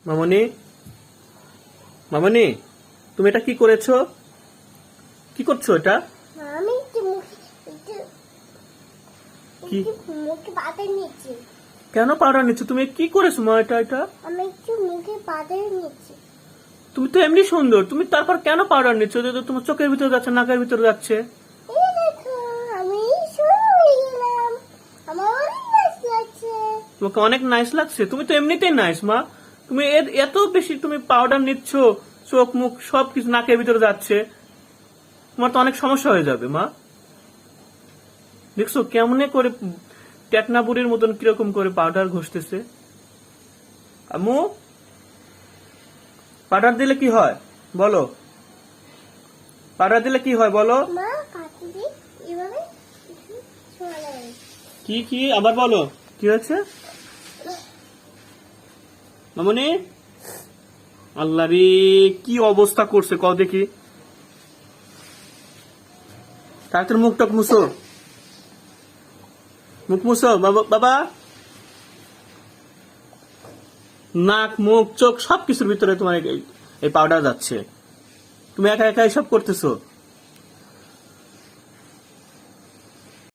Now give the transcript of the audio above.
মামনি, মামনি, তুমি এটা কি করেছো? কি করছো এটা? আমি একটু কি? মুখে পাতা নিচ্ছি। কেন পাউডার নিচ্ছ? তুমি কি করেছো মা? এটা আমি একটু মুখে পাতা নিচ্ছি। তুমি তো এমনি সুন্দর, তুমি তারপর কেন পাউডার নিচ্ছ? এটা তো তোমার চোখের ভিতরে যাচ্ছে, নাকের ভিতরে যাচ্ছে। এই দেখো, আমি সুন্দর হয়ে গেলাম। আমার অনেক নাচ লাগছে। তোমাকে অনেক নাইস লাগছে। তুমি তো এমনিতেই নাইস মা। তুমি এত বেশি তুমি পাউডার নিচ্ছ, চোখ মুখ সবকিছু নাকের ভিতরে যাচ্ছে, তোমার তো অনেক সমস্যা হয়ে যাবে মা। দেখছো কেমনে করে টেকনা বুড়ির মতন কিরকম করে পাউডার ঘষতেছে। আম্মু, পাউডার দিলে কি হয় বলো? পাউডার দিলে কি হয় বলো? মা কাটি দিই এভাবে ছোঁয়া লাগে। কি কি আবার বলো, কি হয়েছে মামনি? আল্লাহ রে, কি অবস্থা করছে কও দেখি। তাড়াতাড়ি মুখ টক মুছো, মুখ মুছো বাবা। বাবা, নাক মুখ চোখ সবকিছুর ভিতরে তোমার এই পাউডার যাচ্ছে। তুমি একা একা এসব করতেছো।